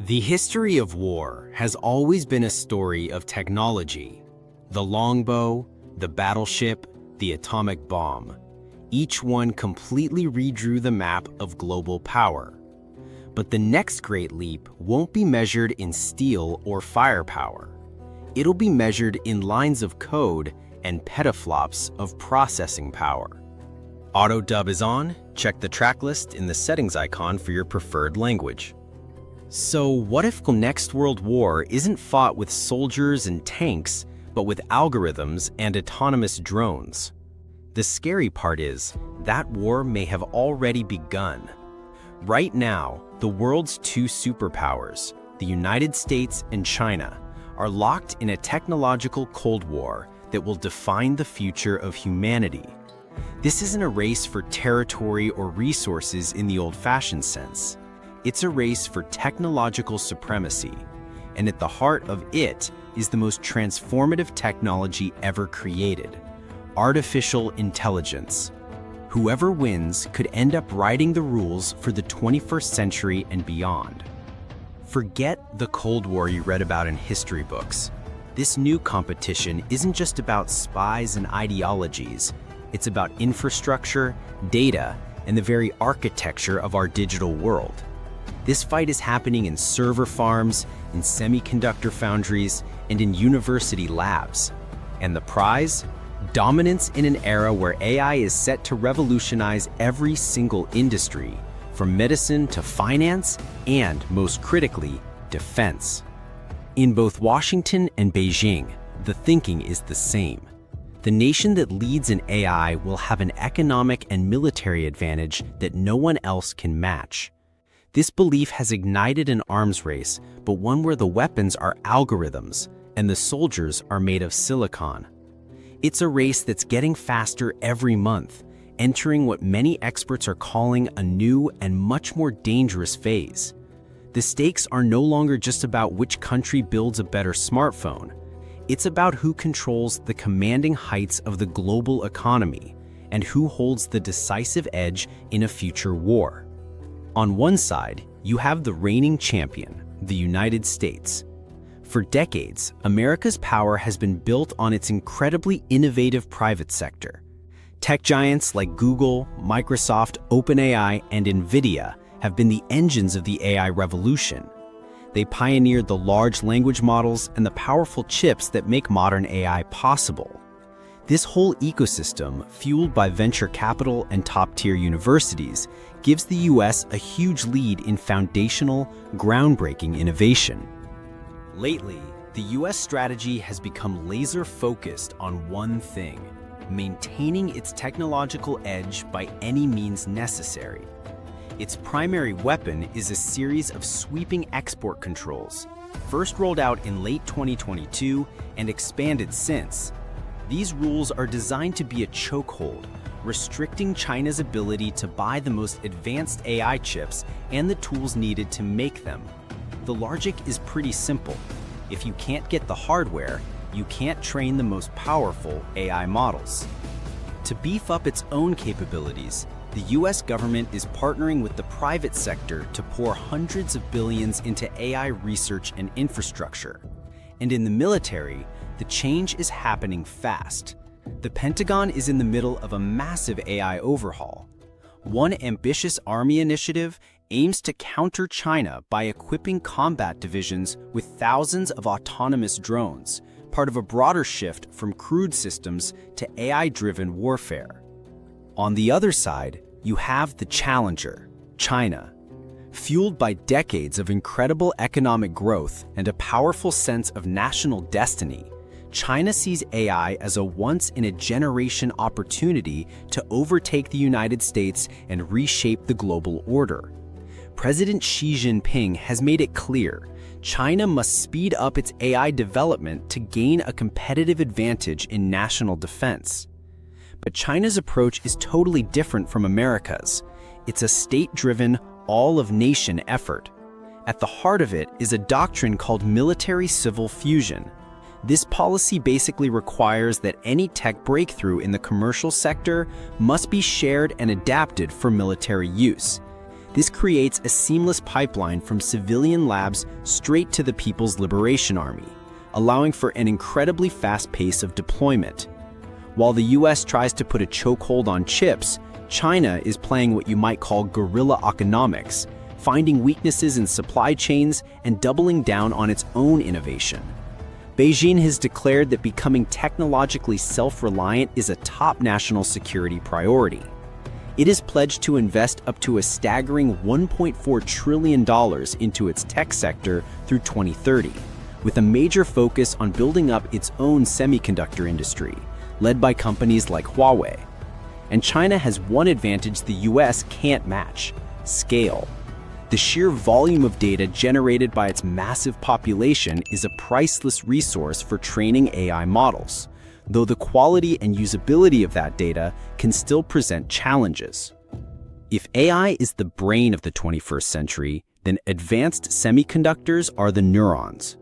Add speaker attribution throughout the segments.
Speaker 1: The history of war has always been a story of technology. The longbow, the battleship, the atomic bomb. Each one completely redrew the map of global power. But the next great leap won't be measured in steel or firepower. It'll be measured in lines of code and petaflops of processing power. Auto dub is on. Check the track list in the settings icon for your preferred language. So what if the next world war isn't fought with soldiers and tanks, but with algorithms and autonomous drones? The scary part is, that war may have already begun. Right now, the world's two superpowers, the United States and China, are locked in a technological Cold War that will define the future of humanity. This isn't a race for territory or resources in the old-fashioned sense. It's a race for technological supremacy, and at the heart of it is the most transformative technology ever created: artificial intelligence. Whoever wins could end up writing the rules for the 21st century and beyond. Forget the Cold War you read about in history books. This new competition isn't just about spies and ideologies. It's about infrastructure, data, and the very architecture of our digital world. This fight is happening in server farms, in semiconductor foundries, and in university labs. And the prize? Dominance in an era where AI is set to revolutionize every single industry, from medicine to finance, and, most critically, defense. In both Washington and Beijing, the thinking is the same. The nation that leads in AI will have an economic and military advantage that no one else can match. This belief has ignited an arms race, but one where the weapons are algorithms and the soldiers are made of silicon. It's a race that's getting faster every month, entering what many experts are calling a new and much more dangerous phase. The stakes are no longer just about which country builds a better smartphone. It's about who controls the commanding heights of the global economy and who holds the decisive edge in a future war. On one side, you have the reigning champion, the United States. For decades, America's power has been built on its incredibly innovative private sector. Tech giants like Google, Microsoft, OpenAI, and NVIDIA have been the engines of the AI revolution. They pioneered the large language models and the powerful chips that make modern AI possible. This whole ecosystem, fueled by venture capital and top-tier universities, gives the US a huge lead in foundational, groundbreaking innovation. Lately, the US strategy has become laser-focused on one thing: maintaining its technological edge by any means necessary. Its primary weapon is a series of sweeping export controls, first rolled out in late 2022 and expanded since. These rules are designed to be a chokehold, restricting China's ability to buy the most advanced AI chips and the tools needed to make them. The logic is pretty simple. If you can't get the hardware, you can't train the most powerful AI models. To beef up its own capabilities, the US government is partnering with the private sector to pour hundreds of billions into AI research and infrastructure. And in the military, the change is happening fast. The Pentagon is in the middle of a massive AI overhaul. One ambitious Army initiative aims to counter China by equipping combat divisions with thousands of autonomous drones, part of a broader shift from crewed systems to AI-driven warfare. On the other side, you have the challenger, China. Fueled by decades of incredible economic growth and a powerful sense of national destiny, China sees AI as a once-in-a-generation opportunity to overtake the United States and reshape the global order. President Xi Jinping has made it clear China must speed up its AI development to gain a competitive advantage in national defense. But China's approach is totally different from America's. It's a state-driven, all-of-nation effort. At the heart of it is a doctrine called military-civil fusion. This policy basically requires that any tech breakthrough in the commercial sector must be shared and adapted for military use. This creates a seamless pipeline from civilian labs straight to the People's Liberation Army, allowing for an incredibly fast pace of deployment. While the US tries to put a chokehold on chips, China is playing what you might call guerrilla economics, finding weaknesses in supply chains and doubling down on its own innovation. Beijing has declared that becoming technologically self-reliant is a top national security priority. It is pledged to invest up to a staggering $1.4 trillion into its tech sector through 2030, with a major focus on building up its own semiconductor industry, led by companies like Huawei. And China has one advantage the US can't match: scale. The sheer volume of data generated by its massive population is a priceless resource for training AI models, though the quality and usability of that data can still present challenges. If AI is the brain of the 21st century, then advanced semiconductors are the neurons.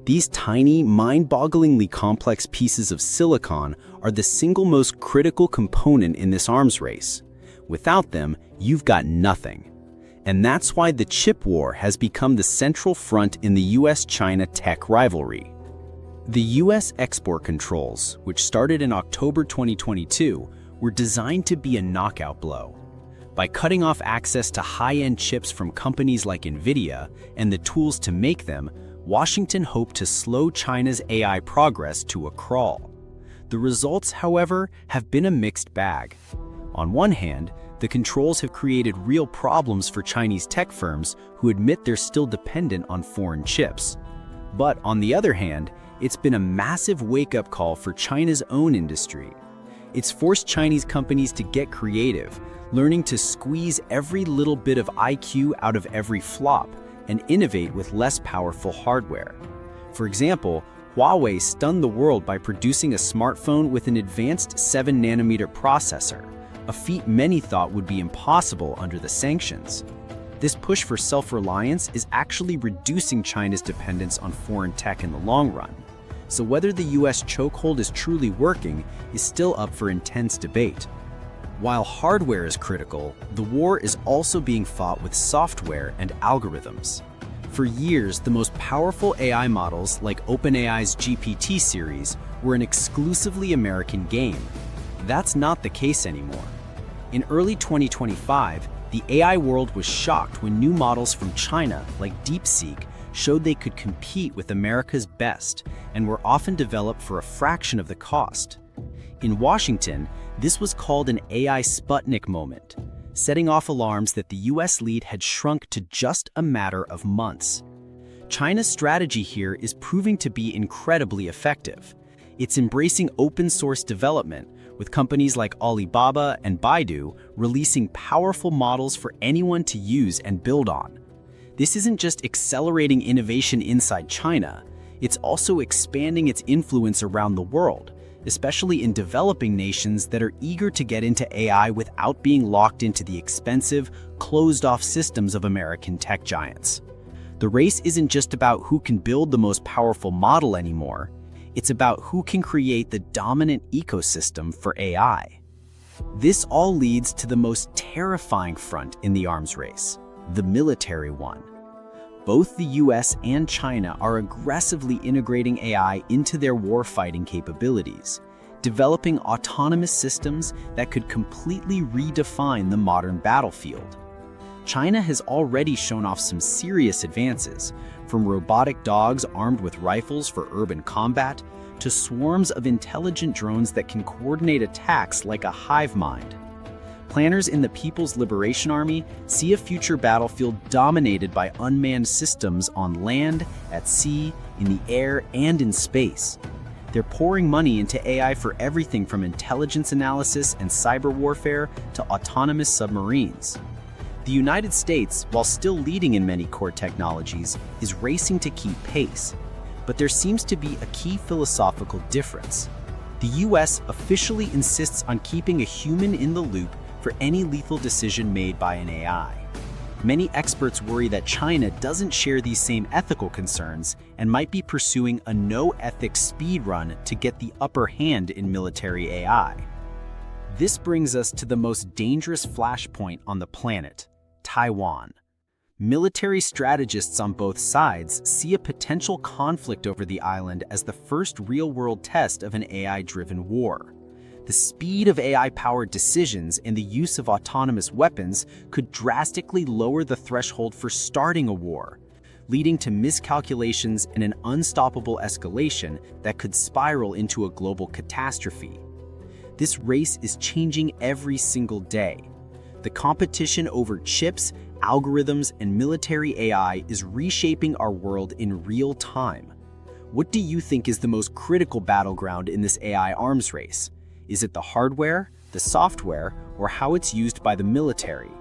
Speaker 1: These tiny, mind-bogglingly complex pieces of silicon are the single most critical component in this arms race. Without them, you've got nothing. And that's why the chip war has become the central front in the US-China tech rivalry. The US export controls, which started in October 2022, were designed to be a knockout blow. By cutting off access to high-end chips from companies like NVIDIA and the tools to make them, Washington hoped to slow China's AI progress to a crawl. The results, however, have been a mixed bag. On one hand, the controls have created real problems for Chinese tech firms who admit they're still dependent on foreign chips. But on the other hand, it's been a massive wake-up call for China's own industry. It's forced Chinese companies to get creative, learning to squeeze every little bit of IQ out of every flop and innovate with less powerful hardware. For example, Huawei stunned the world by producing a smartphone with an advanced 7nm processor, a feat many thought would be impossible under the sanctions. This push for self-reliance is actually reducing China's dependence on foreign tech in the long run. So whether the US chokehold is truly working is still up for intense debate. While hardware is critical, the war is also being fought with software and algorithms. For years, the most powerful AI models, like OpenAI's GPT series, were an exclusively American game. That's not the case anymore. In early 2025, the AI world was shocked when new models from China, like DeepSeek, showed they could compete with America's best and were often developed for a fraction of the cost. In Washington, this was called an AI Sputnik moment, setting off alarms that the US lead had shrunk to just a matter of months. China's strategy here is proving to be incredibly effective. It's embracing open-source development, with companies like Alibaba and Baidu releasing powerful models for anyone to use and build on. This isn't just accelerating innovation inside China, it's also expanding its influence around the world, especially in developing nations that are eager to get into AI without being locked into the expensive, closed-off systems of American tech giants. The race isn't just about who can build the most powerful model anymore. It's about who can create the dominant ecosystem for AI. This all leads to the most terrifying front in the arms race, the military one. Both the US and China are aggressively integrating AI into their warfighting capabilities, developing autonomous systems that could completely redefine the modern battlefield. China has already shown off some serious advances, from robotic dogs armed with rifles for urban combat to swarms of intelligent drones that can coordinate attacks like a hive mind. Planners in the People's Liberation Army see a future battlefield dominated by unmanned systems on land, at sea, in the air, and in space. They're pouring money into AI for everything from intelligence analysis and cyber warfare to autonomous submarines. The United States, while still leading in many core technologies, is racing to keep pace. But there seems to be a key philosophical difference. The US officially insists on keeping a human in the loop for any lethal decision made by an AI. Many experts worry that China doesn't share these same ethical concerns and might be pursuing a no-ethics speed run to get the upper hand in military AI. This brings us to the most dangerous flashpoint on the planet:
Speaker 2: Taiwan. Military strategists on both sides see a potential conflict over the island as the first real-world test of an AI-driven war. The speed of AI-powered decisions and the use of autonomous weapons could drastically lower the threshold for starting a war, leading to miscalculations and an unstoppable escalation that could spiral into a global catastrophe. This race is changing every single day. The competition over chips, algorithms, and military AI is reshaping our world in real time. What do you think is the most critical battleground in this AI arms race? Is it the hardware, the software, or how it's used by the military?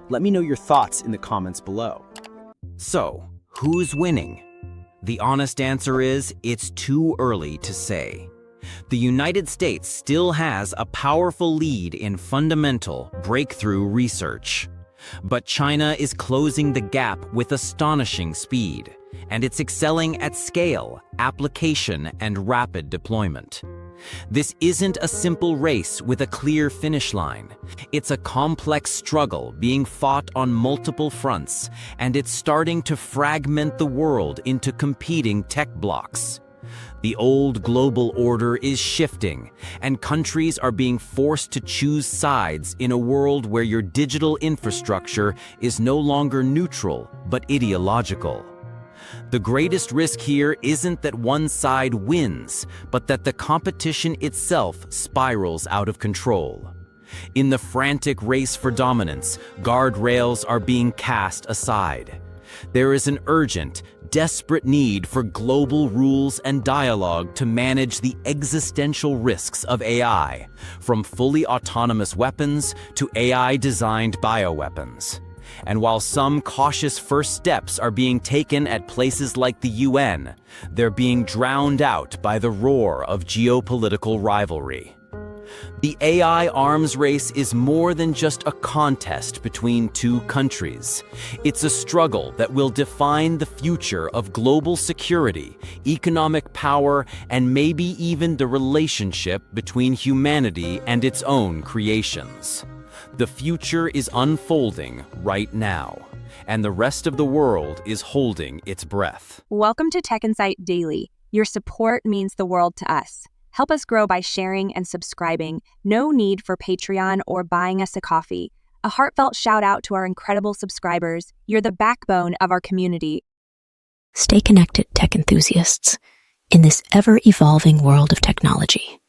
Speaker 2: Let me know your thoughts in the comments below.
Speaker 1: So, who's winning? The honest answer is, it's too early to say. The United States still has a powerful lead in fundamental breakthrough research. But China is closing the gap with astonishing speed, and it's excelling at scale, application, and rapid deployment. This isn't a simple race with a clear finish line. It's a complex struggle being fought on multiple fronts, and it's starting to fragment the world into competing tech blocks. The old global order is shifting, and countries are being forced to choose sides in a world where your digital infrastructure is no longer neutral, but ideological. The greatest risk here isn't that one side wins, but that the competition itself spirals out of control. In the frantic race for dominance, guardrails are being cast aside. There is an urgent, desperate need for global rules and dialogue to manage the existential risks of AI, from fully autonomous weapons to AI-designed bioweapons. And while some cautious first steps are being taken at places like the UN, they're being drowned out by the roar of geopolitical rivalry. The AI arms race is more than just a contest between two countries. It's a struggle that will define the future of global security, economic power, and maybe even the relationship between humanity and its own creations. The future is unfolding right now, and the rest of the world is holding its breath.
Speaker 3: Welcome to Tech Insight Daily. Your support means the world to us. Help us grow by sharing and subscribing. No need for Patreon or buying us a coffee. A heartfelt shout out to our incredible subscribers. You're the backbone of our community.
Speaker 4: Stay connected, tech enthusiasts, in this ever-evolving world of technology.